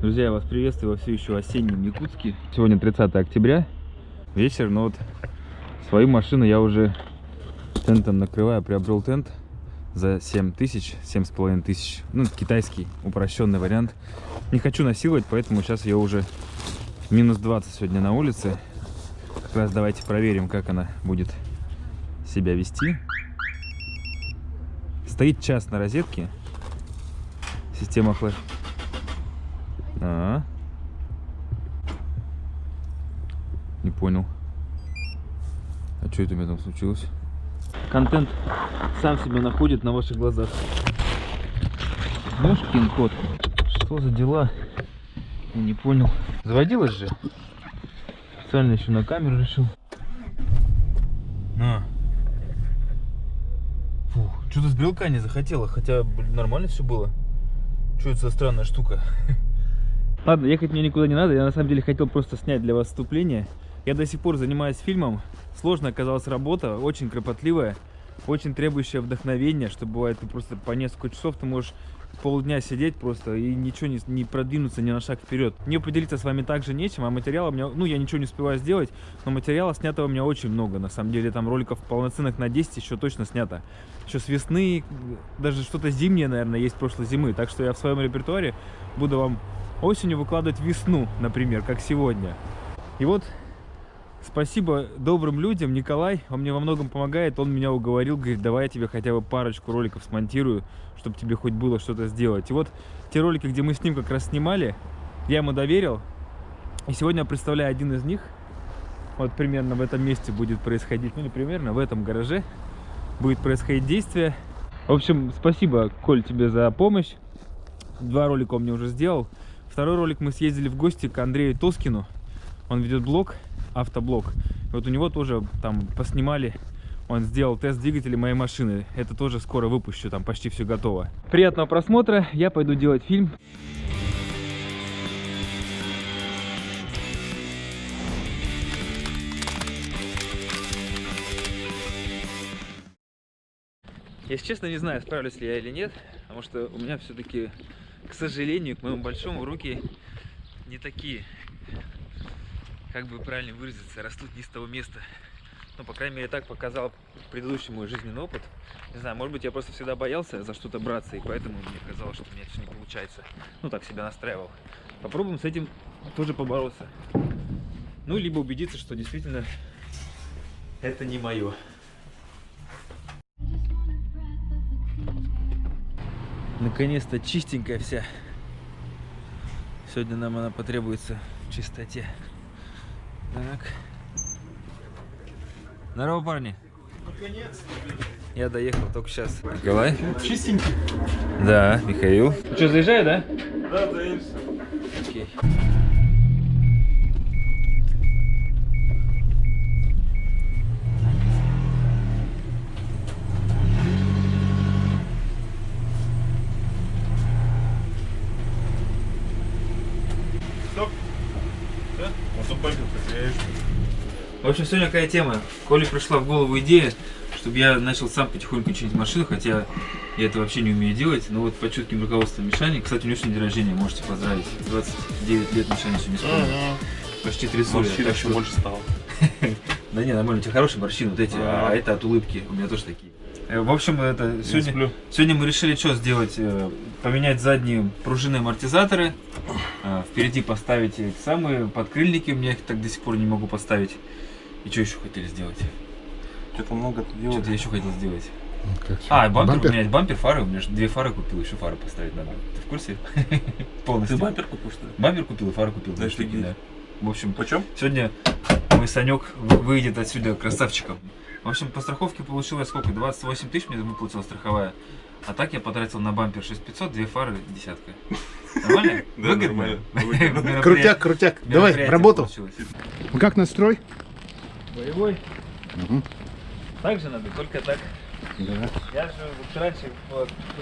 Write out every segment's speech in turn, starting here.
Друзья, я вас приветствую во все еще осеннем Якутске. Сегодня 30 октября, вечер, но вот свою машину я уже тентом накрываю. Приобрел тент за 7 тысяч, 7,5 тысяч. Ну, китайский, упрощенный вариант. Не хочу насиловать, поэтому сейчас я уже минус 20 сегодня на улице. Как раз давайте проверим, как она будет себя вести. Стоит час на розетке. Система охлаждения. Не понял. А что это у меня там случилось? Контент сам себя находит на ваших глазах. Ёшкин кот. Что за дела? Я не понял. Заводилась же. Специально еще на камеру решил. Фух, что-то с брелка не захотела. Хотя, блин, нормально все было. Что это за странная штука? Ладно, ехать мне никуда не надо. Я на самом деле хотел просто снять для вас вступление. Я до сих пор занимаюсь фильмом. Сложно оказалась работа, очень кропотливая, очень требующая вдохновения, что бывает ты просто по несколько часов ты можешь полдня сидеть просто и ничего не продвинуться ни на шаг вперед. Мне поделиться с вами также нечем, а материала у меня, ну, я ничего не успеваю сделать, но материала снятого у меня очень много. На самом деле там роликов полноценных на 10 еще точно снято. Еще с весны, даже что-то зимнее, наверное, есть прошлой зимы. Так что я в своем репертуаре буду вам осенью выкладывать весну, например, как сегодня. И вот спасибо добрым людям. Николай, он мне во многом помогает. Он меня уговорил, говорит, давай я тебе хотя бы парочку роликов смонтирую, чтобы тебе хоть было что-то сделать. И вот те ролики, где мы с ним как раз снимали, я ему доверил. И сегодня я представляю один из них. Вот примерно в этом месте будет происходить, ну не примерно, в этом гараже будет происходить действие. В общем, спасибо, Коль, тебе за помощь. 2 ролика он мне уже сделал. Второй ролик мы съездили в гости к Андрею Тоскину. Он ведет блог, автоблог. И вот у него тоже там поснимали. Он сделал тест двигателя моей машины. Это тоже скоро выпущу, там почти все готово. Приятного просмотра. Я пойду делать фильм. Если честно, не знаю, справлюсь ли я или нет. Потому что у меня все-таки, к сожалению, к моему большому, руки не такие, как бы правильно выразиться, растут не с того места. Ну, по крайней мере, так показал предыдущий мой жизненный опыт. Не знаю, может быть, я просто всегда боялся за что-то браться, и поэтому мне казалось, что у меня все не получается. Ну, так себя настраивал. Попробуем с этим тоже побороться. Ну, либо убедиться, что действительно это не мое. Наконец-то чистенькая вся. Сегодня нам она потребуется в чистоте. Так. Здорово, парни. Наконец. Я доехал только сейчас. Николай? Чистенький. Да, Михаил. Ну что, заезжай, да? Да, заедемся. Окей. Стоп. Да? А то бампер потеряешь. В общем, сегодня какая тема? Коле пришла в голову идея, чтобы я начал сам потихоньку чинить машину, хотя я это вообще не умею делать. Но вот под чутким руководством Мишани, кстати, у него сегодня день рождения, можете поздравить. 29 лет Мишани сегодня исполнилось. Почти 30 лет. Морщин еще больше стало. Да не, нормально, у тебя хорошие морщины, вот эти, а это от улыбки, у меня тоже такие. В общем, это сегодня мы решили что сделать? Поменять задние пружины амортизаторы, впереди поставить эти самые подкрыльники, у меня их так до сих пор не могу поставить. И что еще хотели сделать? Что-то много делать. Что-то я еще хотел сделать. Бампер, поменять бампер, фары, у меня же 2 фары купил, еще фары поставить надо. Ты в курсе? Полностью. Ты бампер купил, что ли? Бампер купил и фары купил. Да, Да. В общем, почем? сегодня мой Санек выйдет отсюда красавчиком. В общем, по страховке получилось сколько? 28 тысяч мне выплатила страховая. А так я потратил на бампер 6500, 2 фары, десятка. Нормально? Да, нормально. Крутяк. Давай, работу. Как настрой? Боевой. Так же надо, только так. Да. Я же вот раньше,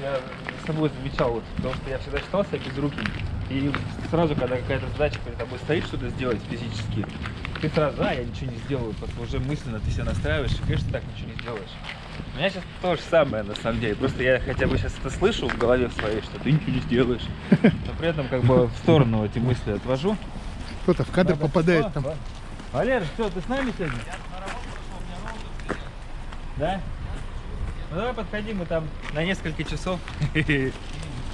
я с собой замечал, вот, потому что я всегда считался безруким. И сразу, когда какая-то задача перед тобой стоит, что-то сделать физически, ты сразу, я ничего не сделаю, просто уже мысленно ты себя настраиваешь, и, конечно, так ничего не сделаешь. У меня сейчас то же самое, на самом деле. Просто я хотя бы сейчас это слышу в голове своей, что ты ничего не сделаешь. Но при этом как бы в сторону эти мысли отвожу. Кто-то в кадр попадает там. Валер, что, ты с нами сегодня? Да? Ну давай подходи, мы там на несколько часов,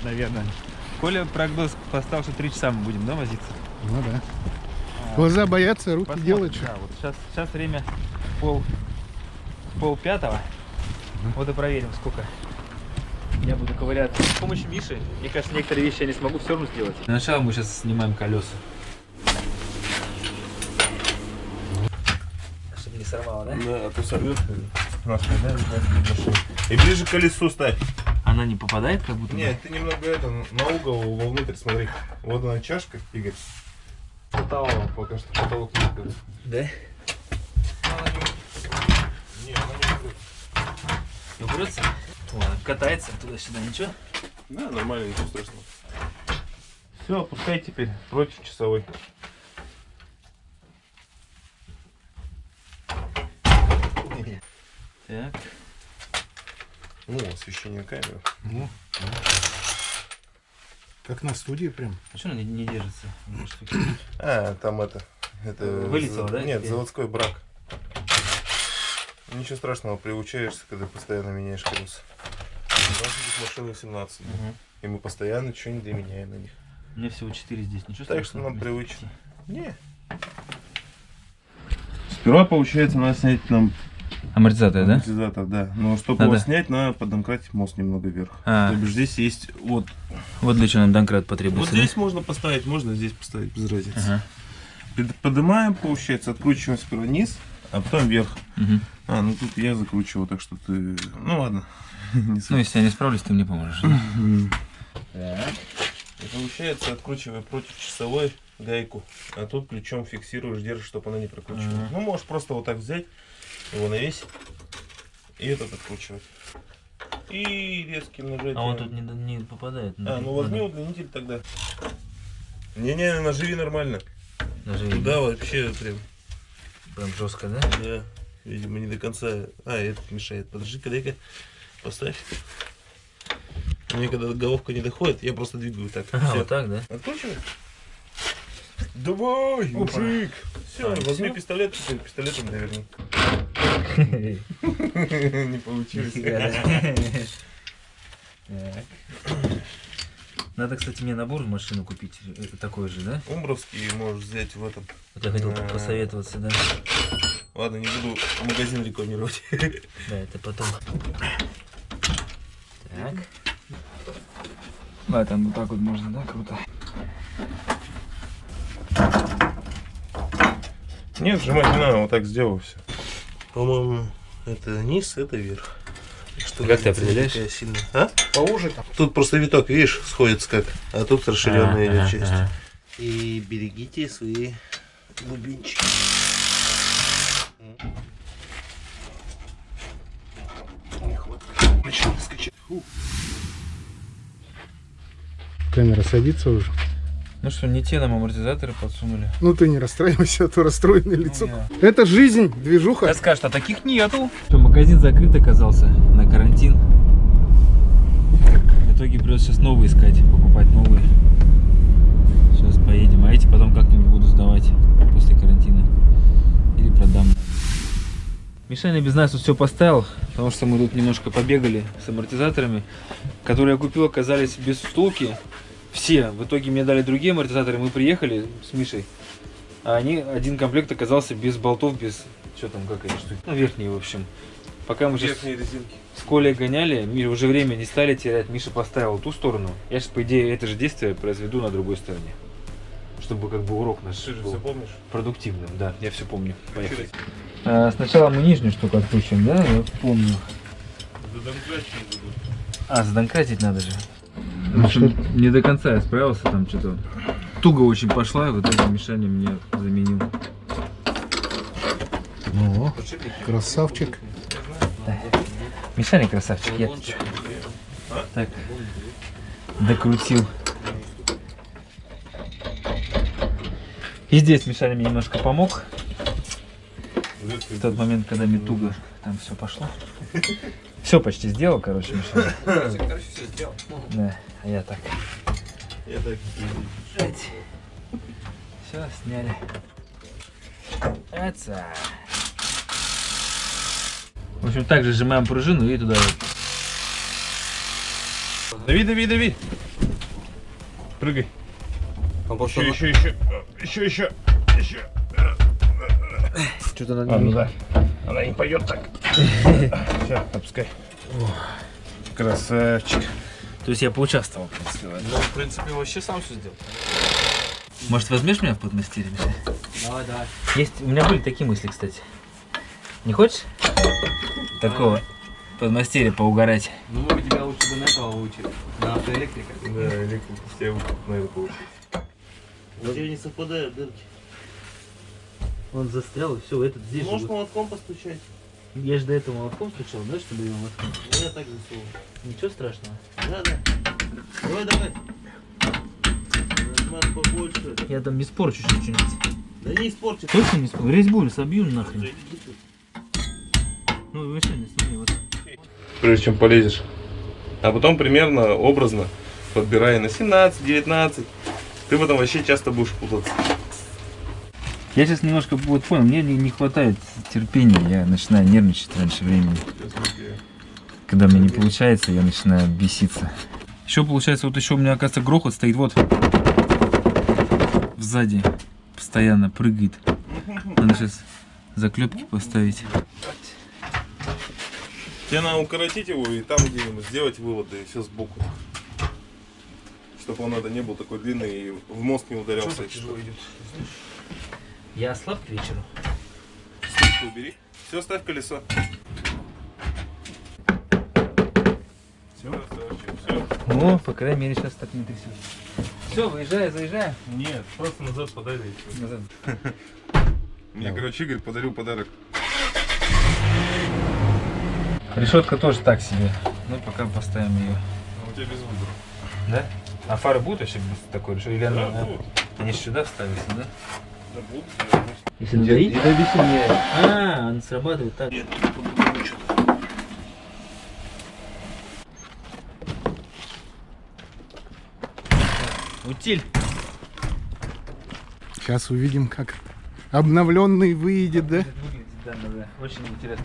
наверное. Коля прогноз поставил, что 3 часа мы будем, да, возиться? Ну да. Глаза боятся, руки Посмотрим, делают. да, вот сейчас время пол пятого. Вот и проверим, сколько я буду ковыряться. С помощью Миши, мне кажется, некоторые вещи я не смогу все равно сделать. Для начала мы сейчас снимаем колеса. Чтобы не сорвало, да? Да, а то сорвет. И ближе к колесу ставь. Она не попадает, как будто? Нет, ты немного это, на угол вовнутрь смотри. Вот она чашка, Игорь. Потолок пока что, потолок не открыт. Да? Нет, она не открыта. Не упрется? Ладно, катается туда-сюда, ничего? Да, нормально, ничего страшного. Все, опускай теперь против часовой. Так. Ну, освещение камеры. Ну, как на студии прям. А что она не держится? А, там это Вылетело, да? Нет, заводской брак. Ничего страшного, приучаешься, когда постоянно меняешь колеса. У нас здесь машина 17, и мы постоянно что-нибудь меняем на них. У меня всего 4 здесь, ничего Так страшного. что нам привычно. Не. Сперва получается надо снять нам Амортизатор, да? амортизатор, да. Но чтобы Надо. его снять, надо подомкратить мост немного вверх. А. То бишь здесь есть вот. Вот для чего нам домкрат Вот потребуется. здесь можно поставить, можно здесь поставить, без разницы. Ага. Поднимаем, получается, откручиваем сперва низ, а потом вверх. Угу. А, ну тут я закручивал, так что ты... Ну ладно. Не Ну, если я не справлюсь, ты мне поможешь. Да? Так. И получается, откручивая против часовой гайку, а тут ключом фиксируешь, держишь, чтобы она не прокручивалась. Ну, можешь просто вот так взять, его навесить и этот откручивать. И резким нажатием. А он тут не попадает. А, ну возьми удлинитель тогда. Не-не, наживи нормально. Даже Туда вообще прям жестко, да? да, видимо, не до конца. А, этот мешает. Подожди-ка, дай-ка поставь. Мне когда головка не доходит, я просто двигаю так. Ага, Всё. вот так, да? Откручивай. Давай, мужик. Все, А, возьми всё? пистолет, теперь пистолетом наверни. Не получилось. Так. Надо, кстати, мне набор в машину купить. Это такой же, да? Умбровский можешь взять в этом. Вот я хотел посоветоваться, да. Ладно, не буду магазин рекламировать. Да, это потом. Так. Да, там вот так вот можно, да? Круто. Нет, сжимать не надо, вот так сделал все. По-моему, это низ, это верх. Что Как ты определяешь? Сильная. А? Поуже там. Тут просто виток, видишь, сходится как, а тут расширенная идет часть. ага. И берегите свои глубинчики. Камера садится уже. Ну что, не те нам амортизаторы подсунули. Ну ты не расстраивайся, а то расстроенное лицо. я- Это жизнь, движуха. Сейчас скажут, а таких нету. Что, магазин закрыт оказался на карантин. В итоге придется сейчас новые искать, покупать новые. Сейчас поедем, а эти потом как-нибудь буду сдавать после карантина. Или продам. Мишаня без нас тут все поставил, потому что мы тут немножко побегали с амортизаторами, которые я купил, оказались без втулки. Все. В итоге мне дали другие амортизаторы, мы приехали с Мишей, а один комплект оказался без болтов, без... Что там, как эти штуки? Ну, верхние, в общем. Пока мы сейчас Верхние резинки. с Колей гоняли, уже время не стали терять, Миша поставил ту сторону. Я сейчас, по идее, это же действие произведу на другой стороне. Чтобы как бы урок наш Ты же был все помнишь? продуктивным, да, я все помню. Поехали. Сначала мы нижнюю штуку отпустим, да, я помню. Задонкратить надо же. В общем, не до конца я справился, там что-то туго очень пошла, и в итоге Мишаня мне заменил. Ну, красавчик. Мишаня красавчик, я так докрутил. И здесь Мишаня мне немножко помог. В тот момент, когда мне туго там все пошло. Все почти сделал, короче, Миша. Короче, все сделал. Да, а я так. Я так и Все, сняли. Это. В общем, также сжимаем пружину и туда. Дави, дави, дави. Прыгай. Он просто... Еще. Что-то А, надо. ну да. Она не пойдет так. Все, опускай. Красавчик. То есть я поучаствовал, в принципе, в этом. Ну, в принципе, вообще сам все сделал. Может, возьмешь меня в подмастерье, Миша? Давай, давай. Есть, у меня были такие мысли, кстати. Не хочешь? Такого подмастерья поугарать. Ну, мы бы тебя лучше бы на этого выучили. На автоэлектрика. Да, электрик все на это получить. Вот я не совпадают дырки. Он застрял, и все, этот здесь. Можешь молотком постучать? Я же до этого молотком стучал, да, чтобы его воткнуть? Ну, я так засунул. Ничего страшного. Да. Давай. Нажимаешь побольше. Я там не спорчу что-нибудь. Да не испорчи. Точно не спорчу? Резьбу собью нахрен. Иди тут. Ну, вообще не смотри, вот. Прежде чем полезешь. А потом примерно образно, подбирая на 17-19, ты потом вообще часто будешь путаться. Я сейчас немножко вот понял, мне не хватает терпения, я начинаю нервничать раньше времени. Когда мне не получается, я начинаю беситься. Еще получается, вот еще у меня, оказывается, грохот стоит вот сзади, постоянно прыгает. Надо сейчас заклепки поставить. Тебе надо укоротить его и там где-нибудь сделать выводы и все сбоку. Чтобы он это не был такой длинный и в мозг не ударялся. Я ослаб к вечеру. Ступку убери. Все, ставь колесо. Все, все. Ну, по крайней мере, сейчас так не трясет. Все, выезжаю, заезжаю. Нет, просто назад подай, да и все. Назад. Мне, короче, Игорь подарил подарок. Решетка тоже так себе. Ну, пока поставим ее. А у тебя без выбора. Да? А фары будут вообще без такой решетки? Или Да, она... будут. Они сюда вставятся, да? Да, будут, конечно. Если надоить? А, он срабатывает так. Утиль. Сейчас увидим, как обновленный выйдет, да? Да. Очень интересно.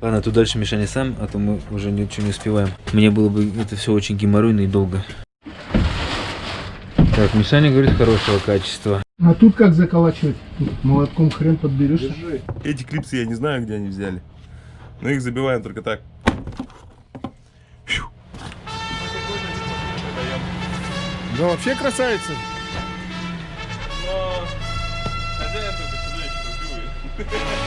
Ладно, тут дальше Мишаня сам, а то мы уже ничего не успеваем. Мне было бы это все очень геморройно и долго. Так, Мишаня говорит хорошего качества. А тут как заколачивать? Тут молотком хрен подберешься. Держи. Эти клипсы я не знаю, где они взяли. Но их забиваем только так. Да вообще красавица. Но хозяин только сюда еще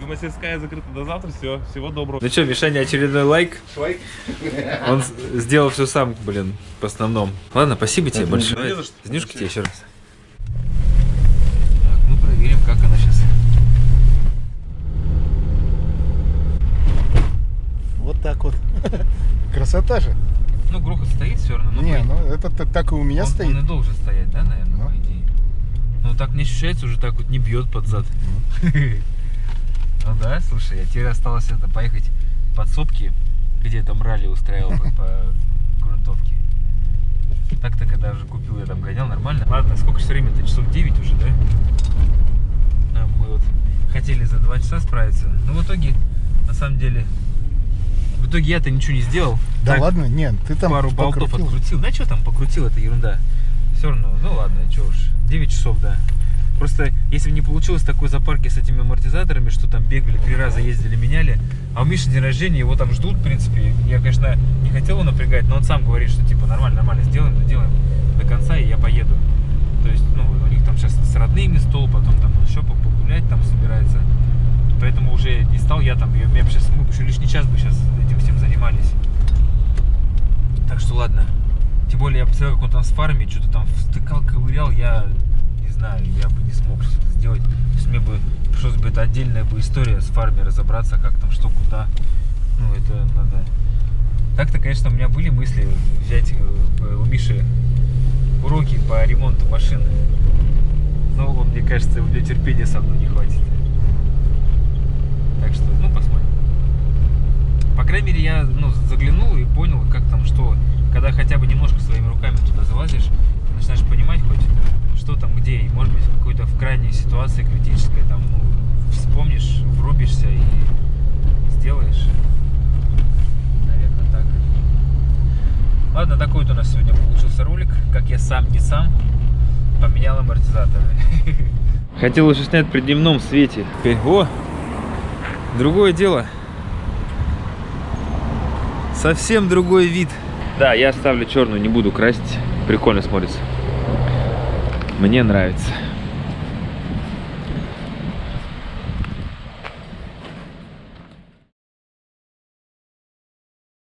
Мастерская закрыта до завтра. Все, всего доброго. Ну что, Мишаня, очередной лайк. Он сделал все сам, блин, в основном. Ладно, спасибо тебе большое. не за что. Снюшка тебе еще раз. Так, ну проверим, как она сейчас. Вот так вот. Красота же. Ну, грохот стоит все равно. Не, ну это так и у меня стоит. Он и должен стоять, да, наверное, Ну. по идее. Ну, так не ощущается, уже так вот не бьет под зад. Ну да, слушай, а теперь осталось это поехать в подсобки, где там ралли устраивал по грунтовке. Так-то, когда уже купил, я там гонял нормально. Ладно, сколько же времени-то? Часов 9 уже, да? А мы вот хотели за 2 часа справиться. Но в итоге, на самом деле, я-то ничего не сделал. Да Так, ладно, нет, ты там пару болтов покрутил. открутил. Да что там покрутил, это ерунда. Все равно, ну ладно, что уж. 9 часов, да. Просто, если бы не получилось такой запарки с этими амортизаторами, что там бегали, 3 раза ездили, меняли, а у Миши день рождения, его там ждут, в принципе. Я, конечно, не хотел его напрягать, но он сам говорит, что типа нормально, сделаем до конца, и я поеду. То есть, ну, у них там сейчас с родными стол, потом там еще погулять там собирается. Поэтому уже не стал я там, мы бы еще лишний час бы сейчас этим всем занимались. Так что ладно. Тем более я посмотрел, как он там с фарами что-то там втыкал, ковырял, я не знаю, я бы не смог что-то сделать. То есть мне бы пришлось бы, это отдельная бы история с фарами разобраться, как там, что, куда. Ну, это надо Так-то, конечно, у меня были мысли взять у Миши уроки по ремонту машины. Но, мне кажется, у него терпения со мной не хватит. Так что, ну, посмотрим. По крайней мере, я заглянул и понял, как там что. Когда хотя бы немножко своими руками туда залазишь, ты начинаешь понимать хоть, что там где. И, может быть, в какой-то в крайней ситуации критической, там, вспомнишь, врубишься и сделаешь. Наверное, так. Ладно, такой вот у нас сегодня получился ролик. Как я сам не сам поменял амортизаторы. Хотел уже снять при дневном свете. Теперь, другое дело. Совсем другой вид. Да, я оставлю черную, не буду красить. Прикольно смотрится. Мне нравится.